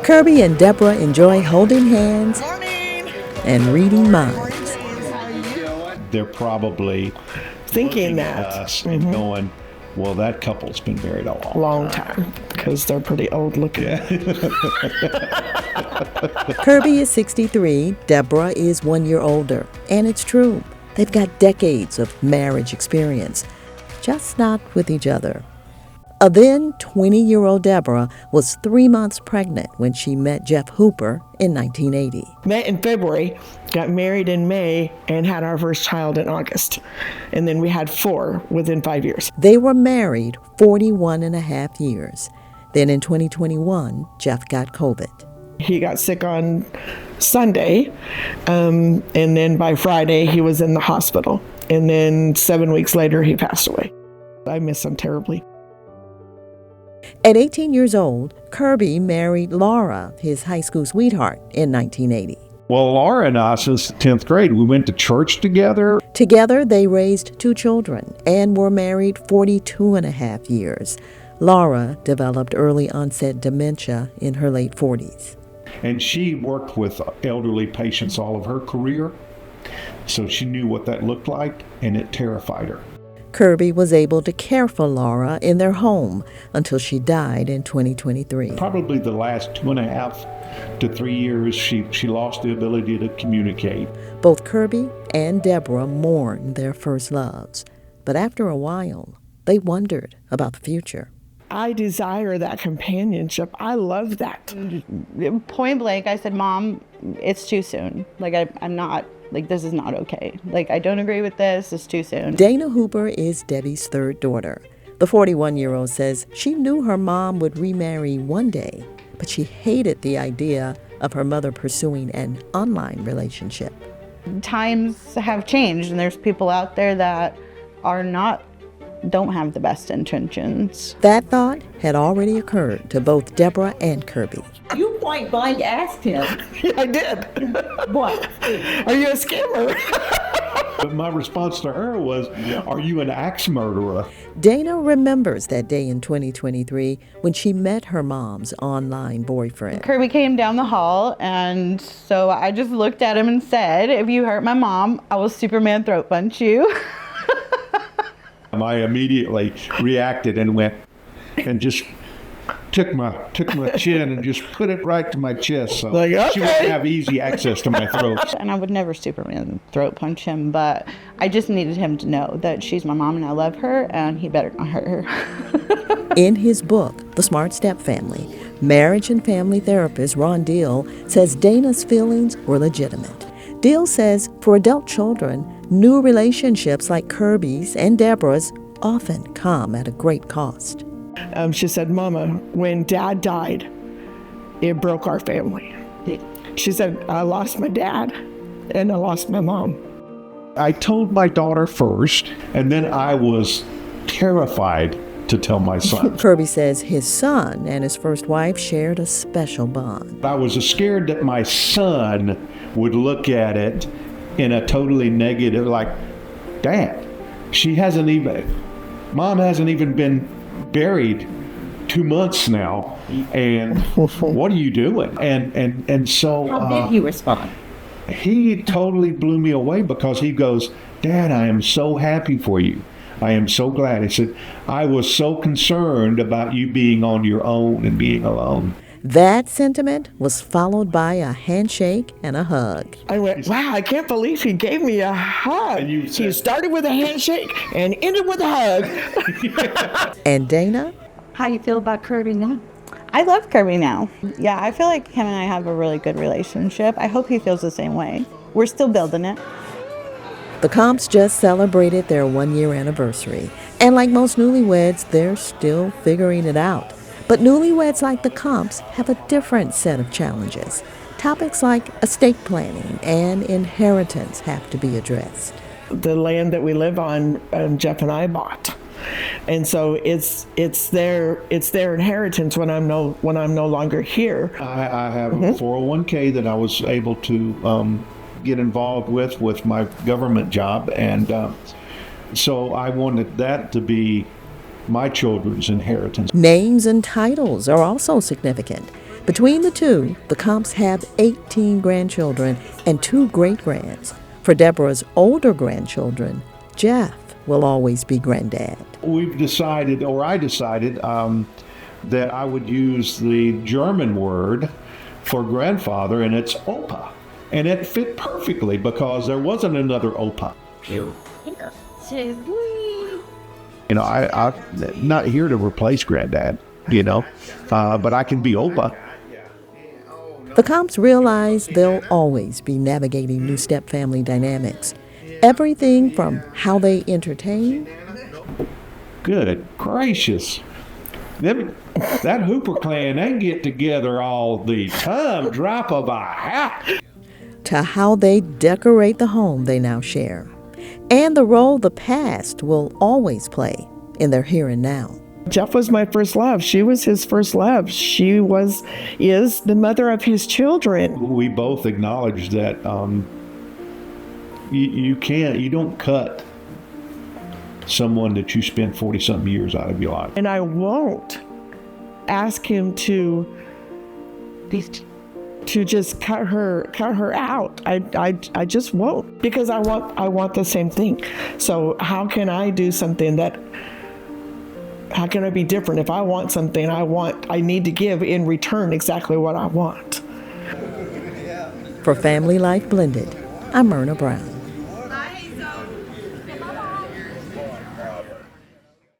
Kirby and Deborah enjoy holding hands and reading minds. They're probably thinking looking at that us and going, well, that couple's been married a long time because they're pretty old looking. Kirby is 63, Deborah is 1 year older, and it's true. They've got decades of marriage experience, just not with each other. A then 20-year-old Deborah was 3 months pregnant when she met Jeff Hooper in 1980. Met in February, got married in May, and had our first child in August. And then we had 4 within 5 years. They were married 41 and a half years. Then in 2021, Jeff got COVID. He got sick on Sunday, and then by Friday he was in the hospital. And then 7 weeks later he passed away. I miss him terribly. At 18 years old, Kirby married Laura, his high school sweetheart, in 1980. Well, Laura and I, since the 10th grade, we went to church together. Together, they raised 2 children and were married 42 and a half years. Laura developed early onset dementia in her late 40s. And she worked with elderly patients all of her career, so she knew what that looked like, and it terrified her. Kirby was able to care for Laura in their home until she died in 2023. Probably the last 2.5 to 3 years, she lost the ability to communicate. Both Kirby and Deborah mourned their first loves, but after a while, they wondered about the future. I desire that companionship. I love that. Point blank, I said, Mom, it's too soon. I'm not, this is not okay. I don't agree with this. It's too soon. Dana Hooper is Debbie's third daughter. The 41-year-old says she knew her mom would remarry one day, but she hated the idea of her mother pursuing an online relationship. Times have changed, and there's people out there that don't have the best intentions. That thought had already occurred to both Deborah and Kirby. You point blank asked him. Yeah, I did. What? Are you a scammer? But my response to her was, are you an axe murderer? Dana remembers that day in 2023 when she met her mom's online boyfriend. Kirby came down the hall, and so I just looked at him and said, if you hurt my mom, I will Superman throat punch you. I immediately reacted and went and just took my chin and just put it right to my chest, so she wouldn't have easy access to my throat. And I would never Superman throat punch him, but I just needed him to know that she's my mom and I love her, and he better not hurt her. In his book, The Smart Step Family, marriage and family therapist Ron Deal says Dana's feelings were legitimate. Deal says for adult children, new relationships like Kirby's and Deborah's often come at a great cost. She said, Mama, when Dad died, it broke our family. She said, I lost my dad and I lost my mom. I told my daughter first, and then I was terrified to tell my son. Kirby says his son and his first wife shared a special bond. I was scared that my son would look at it in a totally negative, like, Dad, Mom hasn't even been buried 2 months now, and what are you doing? And so How did he respond? He totally blew me away because he goes, Dad, I am so happy for you. I am so glad. He said, I was so concerned about you being on your own and being alone. That sentiment was followed by a handshake and a hug. I went, wow, I can't believe he gave me a hug. And you said, he started with a handshake and ended with a hug. And Dana? How you feel about Kirby now? I love Kirby now. Yeah, I feel like him and I have a really good relationship. I hope he feels the same way. We're still building it. The Comps just celebrated their 1-year anniversary. And like most newlyweds, they're still figuring it out. But newlyweds like the Comps have a different set of challenges. Topics like estate planning and inheritance have to be addressed. The land that we live on, Jeff and I bought. And so it's their inheritance when I'm no longer here. I have a 401k that I was able to get involved with my government job, and so I wanted that to be my children's inheritance. Names and titles are also significant. Between the two, the Comps have 18 grandchildren and 2 great-grands. For Deborah's older grandchildren, Jeff will always be granddad. We've decided, or I decided, that I would use the German word for grandfather, and it's Opa. And it fit perfectly because there wasn't another Opa. You know, I'm not here to replace granddad, but I can be Opa. The Comps realize they'll always be navigating new step-family dynamics. Everything from how they entertain. Good gracious. That Hooper clan, they get together all the time, drop of a hat. To how they decorate the home they now share. And the role the past will always play in their here and now. Jeff was my first love. She was his first love. She is the mother of his children. We both acknowledge that you don't cut someone that you spent 40-something years out of your life. And I won't ask him to just cut her out. I just won't, because I want the same thing. So how can I do something how can I be different? If I want something, I need to give in return exactly what I want. For Family Life Blended, I'm Myrna Brown.